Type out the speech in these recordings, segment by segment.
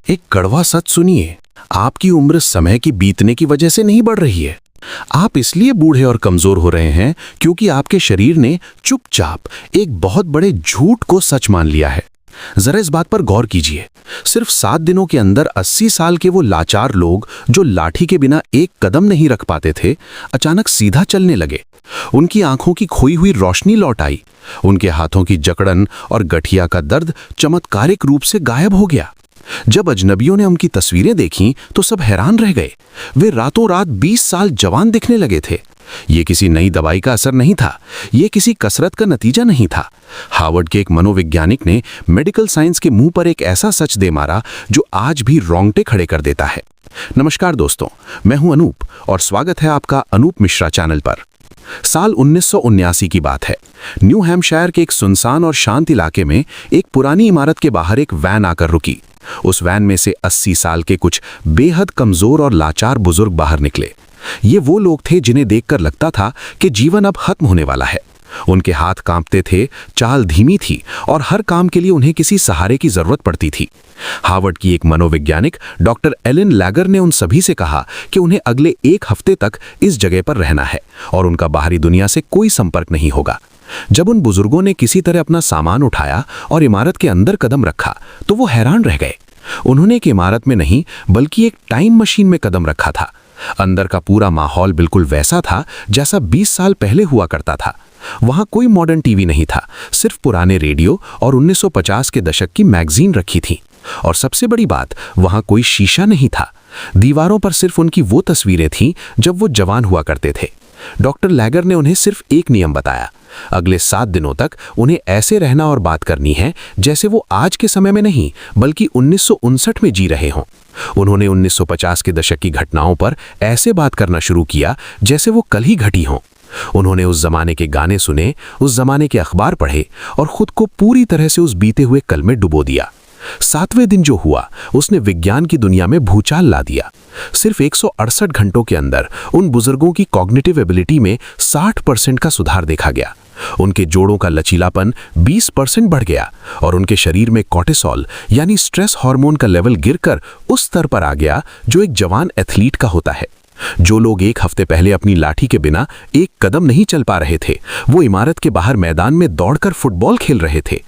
एक कड़वा सच सुनिए, आपकी उम्र समय की बीतने की वजह से नहीं बढ़ रही है। आप इसलिए बूढ़े और कमजोर हो रहे हैं क्योंकि आपके शरीर ने चुपचाप एक बहुत बड़े झूठ को सच मान लिया है। जरा इस बात पर गौर कीजिए। सिर्फ 7 दिनों के अंदर 80 साल के वो लाचार लोग जो लाठी के बिना एक कदम नहीं रख पाते थे, अचानक सीधा चलने लगे। उनकी आंखों की खोई हुई रोशनी लौट आई। उनके हाथों की जकड़न और गठिया का दर्द चमत्कारिक रूप से गायब हो गया। जब अजनबियों ने उनकी तस्वीरें देखीं तो सब हैरान रह गए। वे रातों रात 20 साल जवान दिखने लगे थे। ये किसी नई दवाई का असर नहीं था, ये किसी कसरत का नतीजा नहीं था। हार्वर्ड के एक मनोवैज्ञानिक ने मेडिकल साइंस के मुंह पर एक ऐसा सच दे मारा जो आज भी रोंगटे खड़े कर देता है। नमस्कार दोस्तों, मैं हूं अनूप और स्वागत है आपका अनूप मिश्रा चैनल पर। साल 1979 की बात है। न्यू हैम्पशायर के एक सुनसान और शांत इलाके में एक पुरानी इमारत के बाहर एक वैन आकर रुकी। उस वैन में से 80 साल के कुछ बेहद कमजोर और लाचार बुजुर्ग बाहर निकले। ये वो लोग थे जिन्हें देखकर लगता था कि जीवन अब खत्म होने वाला है। उनके हाथ कांपते थे, चाल धीमी थी और हर काम के लिए उन्हें किसी सहारे की जरूरत पड़ती थी। हार्वर्ड की एक मनोवैज्ञानिक डॉक्टर एलन लैगर ने उन सभी से कहा कि उन्हें अगले 1 हफ्ते तक इस जगह पर रहना है और उनका बाहरी दुनिया से कोई संपर्क नहीं होगा। जब उन बुजुर्गों ने किसी तरह अपना सामान उठाया और इमारत के अंदर कदम रखा तो वो हैरान रह गए। उन्होंने एक इमारत में नहीं बल्कि एक टाइम मशीन में कदम रखा था। अंदर का पूरा माहौल बिल्कुल वैसा था जैसा 20 साल पहले हुआ करता था। वहां कोई मॉडर्न टीवी नहीं था, सिर्फ पुराने रेडियो और 1950 के दशक की मैगजीन रखी थी। और सबसे बड़ी बात, वहां कोई शीशा नहीं था। दीवारों पर सिर्फ उनकी वो तस्वीरें थीं जब वो जवान हुआ करते थे। डॉक्टर लैगर ने उन्हें सिर्फ एक नियम बताया, अगले 7 दिनों तक उन्हें ऐसे रहना और बात करनी है जैसे वो आज के समय में नहीं बल्कि 1959 में जी रहे हों। उन्होंने 1950 के दशक की घटनाओं पर ऐसे बात करना शुरू किया जैसे वो कल ही घटी हों। उन्होंने उस जमाने के गाने सुने, उस जमाने के अखबार पढ़े और खुद को पूरी तरह से उस बीते हुए कल में डुबो दिया। 7वें दिन जो हुआ उसने विज्ञान की दुनिया में भूचाल ला दिया। सिर्फ 168 घंटों के अंदर उन बुजुर्गों की कॉग्निटिव एबिलिटी में 60% का सुधार देखा गया। उनके जोड़ों का लचीलापन 20% बढ़ गया और उनके शरीर में कॉर्टिसोल यानी स्ट्रेस हार्मोन का लेवल गिरकर उस स्तर पर आ गया जो एक जवान एथलीट का होता है। जो लोग 1 हफ्ते पहले अपनी लाठी के बिना एक कदम नहीं चल पा रहे थे, वो इमारत के बाहर मैदान में दौड़कर फुटबॉल खेल रहे थे।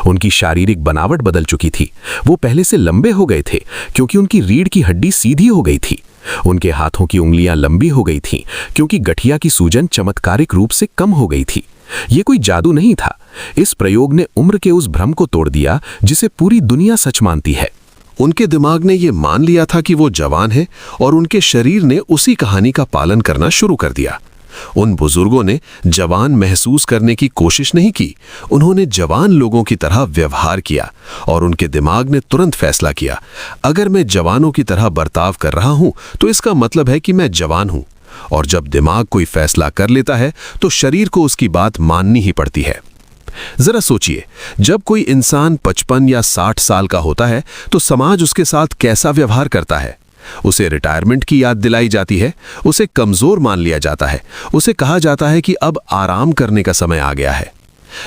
उनकी शारीरिक बनावट बदल चुकी थी। वो पहले से लंबे हो गए थे क्योंकि उनकी रीढ़ की हड्डी सीधी हो गई थी। उनके हाथों की उंगलियां लंबी हो गई थीं क्योंकि गठिया की सूजन चमत्कारिक रूप से कम हो गई थी। ये कोई जादू नहीं था। इस प्रयोग ने उम्र के उस भ्रम को तोड़ दिया जिसे पूरी दुनिया सच मानती है। उनके दिमाग ने ये मान लिया था कि वो जवान है और उनके शरीर ने उसी कहानी का पालन करना शुरू कर दिया। उन बुजुर्गों ने जवान महसूस करने की कोशिश नहीं की, उन्होंने जवान लोगों की तरह व्यवहार किया और उनके दिमाग ने तुरंत फैसला किया, अगर मैं जवानों की तरह बर्ताव कर रहा हूं तो इसका मतलब है कि मैं जवान हूं। और जब दिमाग कोई फैसला कर लेता है तो शरीर को उसकी बात माननी ही पड़ती है। जरा सोचिए, जब कोई इंसान 55 या 60 साल का होता है तो समाज उसके साथ कैसा व्यवहार करता है? उसे रिटायरमेंट की याद दिलाई जाती है, उसे कमजोर मान लिया जाता है, उसे कहा जाता है कि अब आराम करने का समय आ गया है।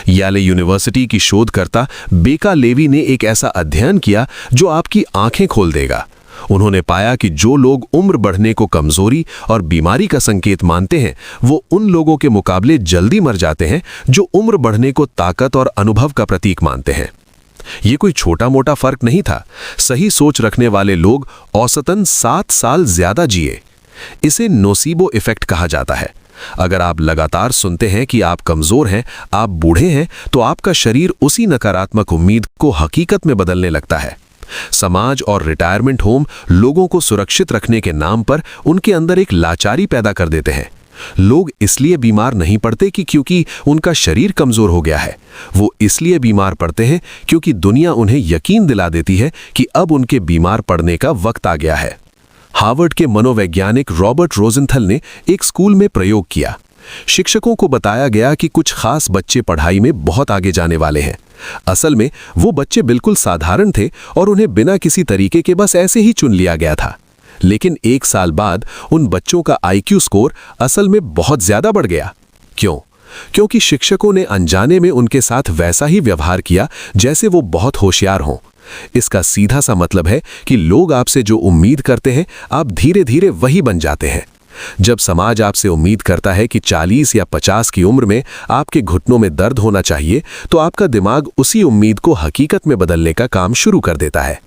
याले यूनिवर्सिटी की शोधकर्ता बेका लेवी ने एक ऐसा अध्ययन किया जो आपकी आंखें खोल देगा। उन्होंने पाया कि जो लोग उम्र बढ़ने को कमजोरी और बीमारी का संकेत मानते हैं, वो उन लोगों के मुकाबले जल्दी मर जाते हैं जो उम्र बढ़ने को ताकत और अनुभव का प्रतीक मानते हैं। ये कोई छोटा मोटा फर्क नहीं था। सही सोच रखने वाले लोग औसतन 7 साल ज्यादा जिए। इसे नोसीबो इफेक्ट कहा जाता है। अगर आप लगातार सुनते हैं कि आप कमजोर हैं, आप बूढ़े हैं, तो आपका शरीर उसी नकारात्मक उम्मीद को हकीकत में बदलने लगता है। समाज और रिटायरमेंट होम लोगों को सुरक्षित रखने के नाम पर उनके अंदर एक लाचारी पैदा कर देते हैं। लोग इसलिए बीमार नहीं पड़ते कि क्योंकि उनका शरीर कमजोर हो गया है, वो इसलिए बीमार पड़ते हैं क्योंकि दुनिया उन्हें यकीन दिला देती है कि अब उनके बीमार पड़ने का वक्त आ गया है। हार्वर्ड के मनोवैज्ञानिक रॉबर्ट रोजेंथल ने एक स्कूल में प्रयोग किया। शिक्षकों को बताया गया कि कुछ खास बच्चे पढ़ाई में बहुत आगे जाने वाले हैं। असल में वो बच्चे बिल्कुल साधारण थे और उन्हें बिना किसी तरीके के बस ऐसे ही चुन लिया गया था। लेकिन 1 साल बाद उन बच्चों का IQ स्कोर असल में बहुत ज्यादा बढ़ गया। क्यों? क्योंकि शिक्षकों ने अनजाने में उनके साथ वैसा ही व्यवहार किया जैसे वो बहुत होशियार हों। इसका सीधा सा मतलब है कि लोग आपसे जो उम्मीद करते हैं आप धीरे धीरे वही बन जाते हैं। जब समाज आपसे उम्मीद करता है कि 40 या 50 की उम्र में आपके घुटनों में दर्द होना चाहिए, तो आपका दिमाग उसी उम्मीद को हकीकत में बदलने का काम शुरू कर देता है।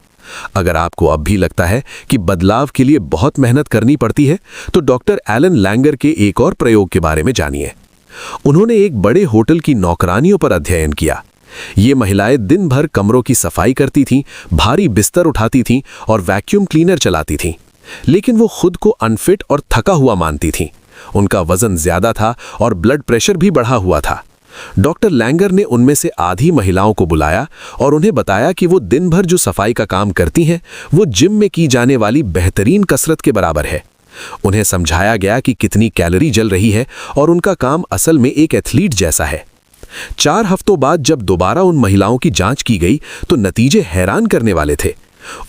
अगर आपको अब भी लगता है कि बदलाव के लिए बहुत मेहनत करनी पड़ती है, तो डॉक्टर एलन लैंगर के एक और प्रयोग के बारे में जानिए। उन्होंने एक बड़े होटल की नौकरानियों पर अध्ययन किया। ये महिलाएं दिन भर कमरों की सफाई करती थीं, भारी बिस्तर उठाती थीं और वैक्यूम क्लीनर चलाती थीं, लेकिन वो खुद को अनफिट और थका हुआ मानती थीं। उनका वजन ज्यादा था और ब्लड प्रेशर भी बढ़ा हुआ था। डॉक्टर लैंगर ने उनमें से आधी महिलाओं को बुलाया और उन्हें बताया कि वो दिन भर जो सफाई का काम करती हैं, वो जिम में की जाने वाली बेहतरीन कसरत के बराबर है। उन्हें समझाया गया कि कितनी कैलोरी जल रही है और उनका काम असल में एक एथलीट जैसा है। 4 हफ्तों बाद जब दोबारा उन महिलाओं की जांच की गई तो नतीजे हैरान करने वाले थे।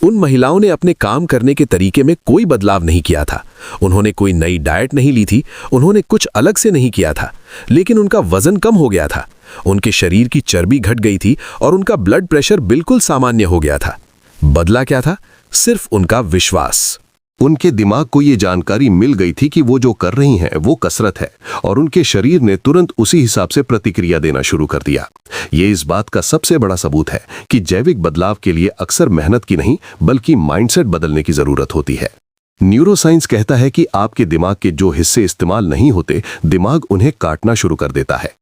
उन महिलाओं ने अपने काम करने के तरीके में कोई बदलाव नहीं किया था। उन्होंने कोई नई डाइट नहीं ली थी, उन्होंने कुछ अलग से नहीं किया था, लेकिन उनका वजन कम हो गया था, उनके शरीर की चर्बी घट गई थी और उनका ब्लड प्रेशर बिल्कुल सामान्य हो गया था। बदला क्या था? सिर्फ उनका विश्वास। उनके दिमाग को ये जानकारी मिल गई थी कि वो जो कर रही हैं वो कसरत है, और उनके शरीर ने तुरंत उसी हिसाब से प्रतिक्रिया देना शुरू कर दिया। ये इस बात का सबसे बड़ा सबूत है कि जैविक बदलाव के लिए अक्सर मेहनत की नहीं बल्कि माइंडसेट बदलने की जरूरत होती है। न्यूरोसाइंस कहता है कि आपके दिमाग के जो हिस्से इस्तेमाल नहीं होते, दिमाग उन्हें काटना शुरू कर देता है।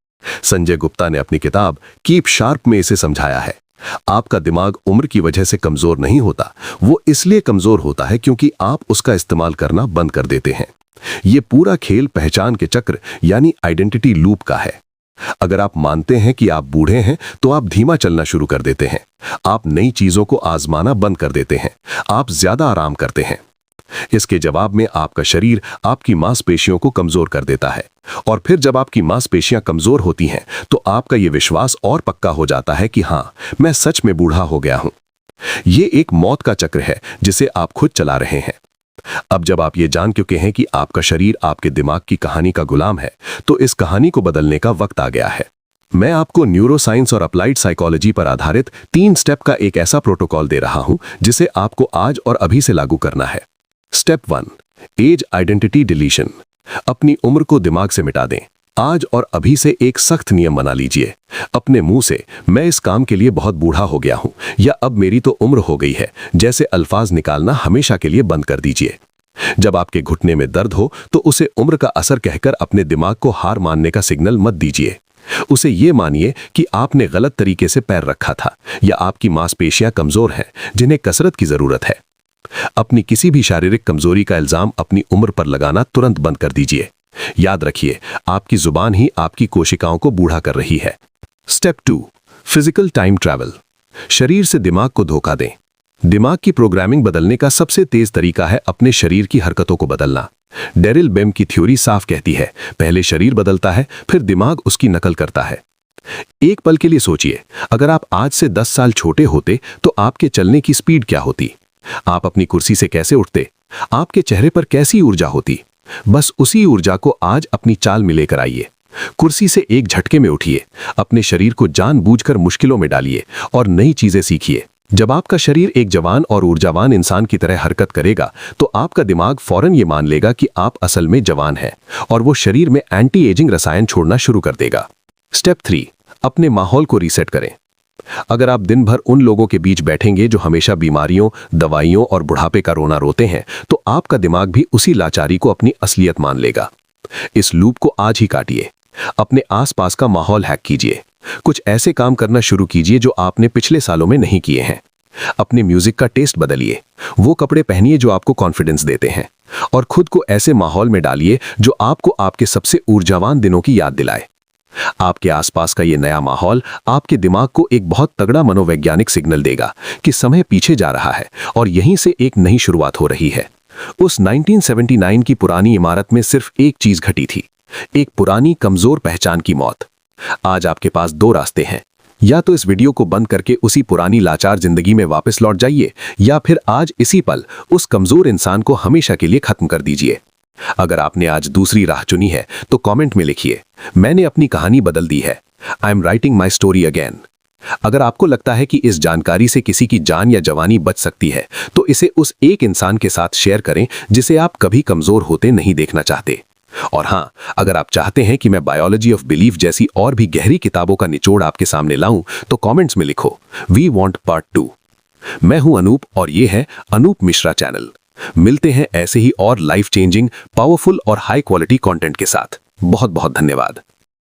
संजय गुप्ता ने अपनी किताब कीप शार्प में इसे समझाया है। आपका दिमाग उम्र की वजह से कमजोर नहीं होता, वो इसलिए कमजोर होता है क्योंकि आप उसका इस्तेमाल करना बंद कर देते हैं। ये पूरा खेल पहचान के चक्र यानी आइडेंटिटी लूप का है। अगर आप मानते हैं कि आप बूढ़े हैं तो आप धीमा चलना शुरू कर देते हैं, आप नई चीजों को आजमाना बंद कर देते हैं, आप ज्यादा आराम करते हैं। इसके जवाब में आपका शरीर आपकी मांसपेशियों को कमजोर कर देता है, और फिर जब आपकी मांसपेशियां कमजोर होती हैं तो आपका यह विश्वास और पक्का हो जाता है कि हां, मैं सच में बूढ़ा हो गया हूं। यह एक मौत का चक्र है जिसे आप खुद चला रहे हैं। अब जब आप ये जान चुके हैं कि आपका शरीर आपके दिमाग की कहानी का गुलाम है, तो इस कहानी को बदलने का वक्त आ गया है। मैं आपको न्यूरोसाइंस और अप्लाइड साइकोलॉजी पर आधारित 3 स्टेप का एक ऐसा प्रोटोकॉल दे रहा हूं जिसे आपको आज और अभी से लागू करना है। Step 1, age identity deletion. अपनी उम्र को दिमाग से मिटा दें। आज और अभी से एक सख्त नियम बना लीजिए अपने मुंह से, मैं इस काम के लिए बहुत बूढ़ा हो गया हूं या अब मेरी तो उम्र हो गई है जैसे अल्फाज निकालना हमेशा के लिए बंद कर दीजिए। जब आपके घुटने में दर्द हो तो उसे उम्र का असर कहकर अपने दिमाग को हार मानने का सिग्नल मत दीजिए। उसे ये मानिए कि आपने गलत तरीके से पैर रखा था या आपकी मांसपेशियां कमजोर हैं जिन्हें कसरत की जरूरत है। अपनी किसी भी शारीरिक कमजोरी का इल्जाम अपनी उम्र पर लगाना तुरंत बंद कर दीजिए। याद रखिए, आपकी जुबान ही आपकी कोशिकाओं को बूढ़ा कर रही है। Step 2, physical time travel. शरीर से दिमाग को धोखा दें। दिमाग की प्रोग्रामिंग बदलने का सबसे तेज तरीका है अपने शरीर की हरकतों को बदलना। डेरिल बेम की थ्योरी साफ कहती है, पहले शरीर बदलता है, फिर दिमाग उसकी नकल करता है। एक पल के लिए सोचिए, अगर आप आज से 10 साल छोटे होते तो आपके चलने की स्पीड क्या होती? आप अपनी कुर्सी से कैसे उठते? आपके चेहरे पर कैसी ऊर्जा होती? बस उसी ऊर्जा को आज अपनी चाल में लेकर आइए। कुर्सी से एक झटके में उठिए, अपने शरीर को जानबूझकर मुश्किलों में डालिए और नई चीजें सीखिए। जब आपका शरीर एक जवान और ऊर्जावान इंसान की तरह हरकत करेगा तो आपका दिमाग फौरन ये मान लेगा कि आप असल में जवान हैं और वो शरीर में एंटी एजिंग रसायन छोड़ना शुरू कर देगा। स्टेप 3, अपने माहौल को रीसेट करें। अगर आप दिन भर उन लोगों के बीच बैठेंगे जो हमेशा बीमारियों, दवाइयों और बुढ़ापे का रोना रोते हैं, तो आपका दिमाग भी उसी लाचारी को अपनी असलियत मान लेगा। इस लूप को आज ही काटिए। अपने आसपास का माहौल हैक कीजिए। कुछ ऐसे काम करना शुरू कीजिए जो आपने पिछले सालों में नहीं किए हैं। अपने म्यूजिक का टेस्ट बदलिए। वो कपड़े पहनिए जो आपको कॉन्फिडेंस देते हैं और खुद को ऐसे माहौल में डालिए जो आपको आपके सबसे ऊर्जावान दिनों की याद दिलाए। आपके आसपास का ये नया माहौल आपके दिमाग को एक बहुत तगड़ा मनोवैज्ञानिक सिग्नल देगा कि समय पीछे जा रहा है और यहीं से एक नई शुरुआत हो रही है। उस 1979 की पुरानी इमारत में सिर्फ एक चीज घटी थी, एक पुरानी कमजोर पहचान की मौत। आज आपके पास 2 रास्ते हैं, या तो इस वीडियो को बंद करके उसी पुरानी लाचार जिंदगी में वापस लौट जाइए, या फिर आज इसी पल उस कमजोर इंसान को हमेशा के लिए खत्म कर दीजिए। अगर आपने आज दूसरी राह चुनी है तो कमेंट में लिखिए, मैंने अपनी कहानी बदल दी है। I am writing my story again. अगर आपको लगता है कि इस जानकारी से किसी की जान या जवानी बच सकती है, तो इसे उस एक इंसान के साथ शेयर करें जिसे आप कभी कमजोर होते नहीं देखना चाहते। और हाँ, अगर आप चाहते हैं कि मैं बायोलॉजी ऑफ बिलीफ जैसी और भी गहरी किताबों का निचोड़ आपके सामने लाऊं, तो कमेंट्स में लिखो वी वांट पार्ट 2। मैं हूं अनूप और ये है अनूप मिश्रा चैनल। मिलते हैं ऐसे ही और लाइफ चेंजिंग, पावरफुल और हाई क्वालिटी कंटेंट के साथ। बहुत बहुत धन्यवाद।